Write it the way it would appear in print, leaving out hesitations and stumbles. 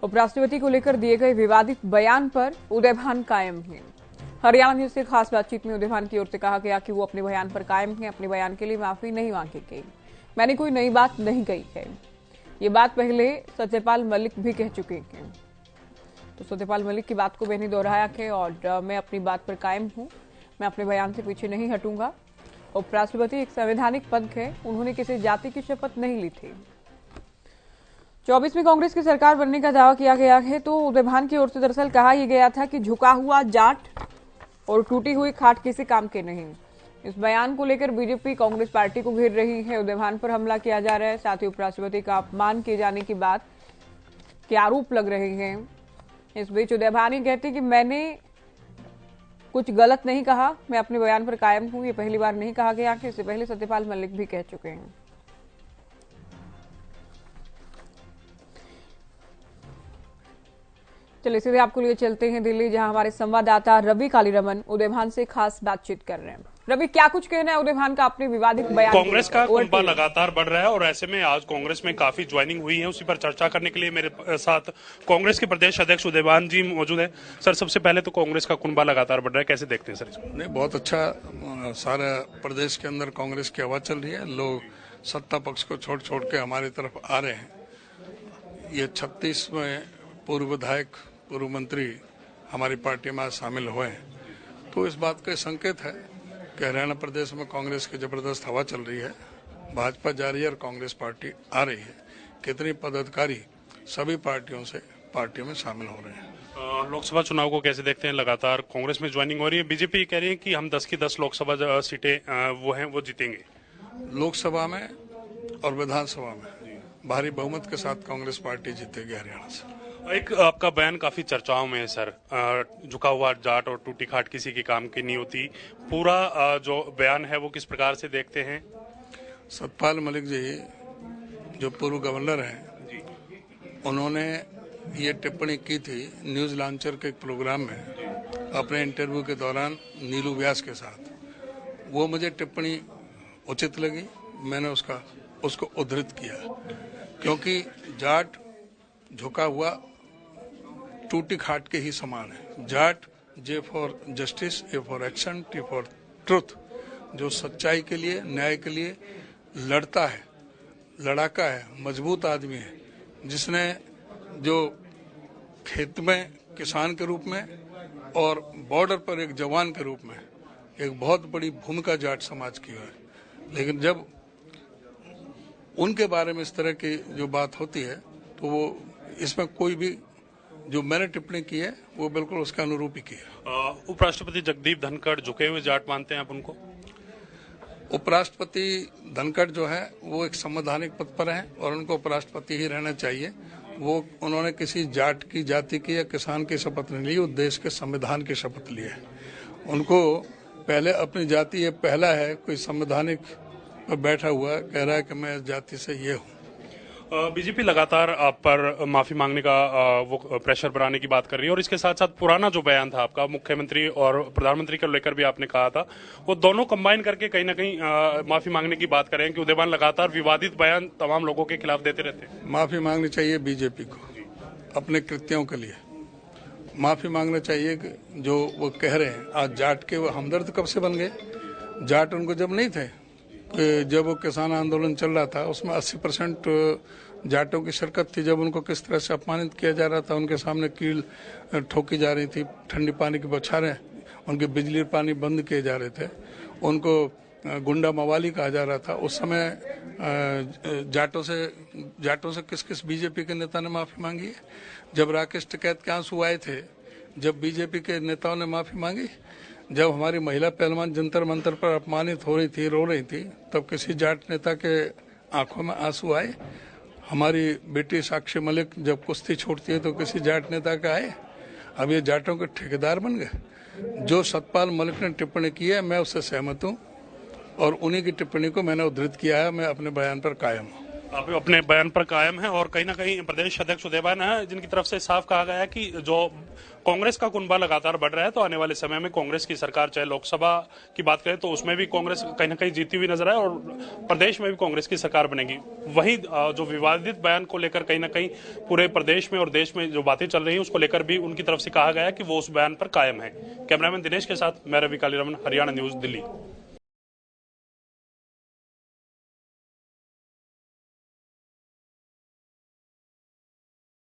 उपराष्ट्रपति को लेकर दिए गए विवादित बयान पर उदयभान कायम हैं। हरियाणा न्यूज से खास बातचीत में उदयभान की ओर से कहा गया कि वो अपने बयान पर कायम हैं, अपने बयान के लिए माफी नहीं मांगी गई। मैंने कोई नई बात नहीं कही है, ये बात पहले सत्यपाल मलिक भी कह चुके हैं। तो सत्यपाल मलिक की बात को मैंने दोहराया है और मैं अपनी बात पर कायम हूं, मैं अपने बयान से पीछे नहीं हटूंगा। उपराष्ट्रपति एक संवैधानिक पद है, उन्होंने किसी जाति की शपथ नहीं ली थी। 24 में कांग्रेस की सरकार बनने का दावा किया गया है। तो उदयभान की ओर से दरअसल कहा यह गया था कि झुका हुआ जाट और टूटी हुई खाट किसी काम के नहीं। इस बयान को लेकर बीजेपी कांग्रेस पार्टी को घेर रही है। उदयभान पर हमला किया जा रहा है, साथ ही उपराष्ट्रपति का अपमान किए जाने की बात के आरोप लग रहे हैं। इस बीच उदयभान ही कहते कि मैंने कुछ गलत नहीं कहा, मैं अपने बयान पर कायम हूं। ये पहली बार नहीं कहा गया कि इससे पहले सत्यपाल मलिक भी कह चुके हैं। चलिए सीधे आपको लिए चलते हैं दिल्ली, जहां हमारे संवाददाता रवि कालीरमन उदयभान से खास बातचीत कर रहे हैं। रवि, क्या कुछ कहना है उदयभान का अपने विवादित बयान? कांग्रेस का कुनबा लगातार बढ़ रहा है और ऐसे में आज कांग्रेस में काफी ज्वाइनिंग हुई है। उसी पर चर्चा करने के लिए मेरे साथ कांग्रेस के प्रदेश अध्यक्ष उदयभान जी मौजूद है। सर, सबसे पहले तो कांग्रेस का कुनबा लगातार बढ़ रहा है, कैसे देखते हैं सर इसको? नहीं, बहुत अच्छा। सारा प्रदेश के अंदर कांग्रेस की हवा चल रही है। लोग सत्ता पक्ष को छोड़ छोड़ के हमारी तरफ आ रहे हैं। ये 36 में पूर्व विधायक, पूर्व मंत्री हमारी पार्टी में शामिल हुए हैं, तो इस बात का संकेत है कि हरियाणा प्रदेश में कांग्रेस की जबरदस्त हवा चल रही है। भाजपा जा रही है और कांग्रेस पार्टी आ रही है। कितनी पदाधिकारी सभी पार्टियों से पार्टियों में शामिल हो रहे हैं। लोकसभा चुनाव को कैसे देखते हैं? लगातार कांग्रेस में ज्वाइनिंग हो रही है। बीजेपी कह रही है कि हम 10 की 10 लोकसभा सीटें वो जीतेंगे। लोकसभा में और विधानसभा में भारी बहुमत के साथ कांग्रेस पार्टी जीतेगी हरियाणा से। एक आपका बयान काफी चर्चाओं में है सर, झुका हुआ जाट और टूटी खाट किसी के काम की नहीं होती। पूरा जो बयान है वो किस प्रकार से देखते हैं? सत्यपाल मलिक जी जो पूर्व गवर्नर हैं, उन्होंने ये टिप्पणी की थी न्यूज लॉन्चर के एक प्रोग्राम में अपने इंटरव्यू के दौरान नीलू व्यास के साथ। वो मुझे टिप्पणी उचित लगी, मैंने उसको उद्धृत किया, क्योंकि जाट झुका हुआ टूटी खाट के ही समान है। Jat J for justice, A for action, T for truth, जो सच्चाई के लिए, न्याय के लिए लड़ता है, लड़ाका है, मजबूत आदमी है, जिसने जो खेत में किसान के रूप में और बॉर्डर पर एक जवान के रूप में एक बहुत बड़ी भूमिका जाट समाज की है। लेकिन जब उनके बारे में इस तरह की जो बात होती है, तो वो इसमें कोई भी जो मैंने टिप्पणी की है वो बिल्कुल उसके अनुरूप ही की है। उपराष्ट्रपति जगदीप धनखड़ झुके हुए जाट मानते हैं आप उनको? उपराष्ट्रपति धनखड़ जो है वो एक संवैधानिक पद पर है और उनको उपराष्ट्रपति ही रहना चाहिए। वो उन्होंने किसी जाट की, जाति की या किसान की शपथ नहीं ली, वो देश के संविधान की शपथ ली है। उनको पहले अपनी जाति, ये पहला है कोई संवैधानिक पर बैठा हुआ कह रहा है कि मैं इस जाति से ये हूँ। बीजेपी लगातार आप पर माफी मांगने का वो प्रेशर बनाने की बात कर रही है और इसके साथ साथ पुराना जो बयान था आपका मुख्यमंत्री और प्रधानमंत्री को लेकर भी आपने कहा था, वो दोनों कंबाइन करके कहीं ना कहीं माफी मांगने की बात कर रहे हैं कि उदयभान लगातार विवादित बयान तमाम लोगों के खिलाफ देते रहते हैं। माफी मांगनी चाहिए बीजेपी को अपने कृत्यों के लिए। माफी मांगना चाहिए कि जो वो कह रहे हैं। आज जाट के वो हमदर्द कब से बन गए? जाट उनको जब नहीं थे, जब वो किसान आंदोलन चल रहा था उसमें 80% जाटों की शिरकत थी। जब उनको किस तरह से अपमानित किया जा रहा था, उनके सामने कील ठोकी जा रही थी, ठंडी पानी की बौछारें, उनके बिजली पानी बंद किए जा रहे थे, उनको गुंडा मवाली कहा जा रहा था। उस समय जाटों से किस किस बीजेपी के नेता ने माफी मांगी है? जब राकेश टिकैत के आंसू आए थे, जब बीजेपी के नेताओं ने माफी मांगी? जब हमारी महिला पहलवान जंतर मंतर पर अपमानित हो रही थी, रो रही थी, तब किसी जाट नेता के आंखों में आंसू आए? हमारी बेटी साक्षी मलिक जब कुश्ती छोड़ती है तो किसी जाट नेता का आए? अब ये जाटों के ठेकेदार बन गए। जो सत्यपाल मलिक ने टिप्पणी की है, मैं उससे सहमत हूँ और उन्हीं की टिप्पणी को मैंने उद्धृत किया है। मैं अपने बयान पर कायम हूँ। आप अपने बयान पर कायम हैं और कहीं ना कहीं प्रदेश अध्यक्ष उदयभान है जिनकी तरफ से साफ कहा गया है कि जो कांग्रेस का कुनबा लगातार बढ़ रहा है तो आने वाले समय में कांग्रेस की सरकार, चाहे लोकसभा की बात करें तो उसमें भी कांग्रेस कहीं ना कहीं जीती हुई नजर आए और प्रदेश में भी कांग्रेस की सरकार बनेगी। वहीं जो विवादित बयान को लेकर कहीं ना कहीं पूरे प्रदेश में और देश में जो बातें चल रही है उसको लेकर भी उनकी तरफ से कहा गया है कि वो उस बयान पर कायम है। कैमरामैन दिनेश के साथ मैं रवि कालीरमन, हरियाणा न्यूज, दिल्ली।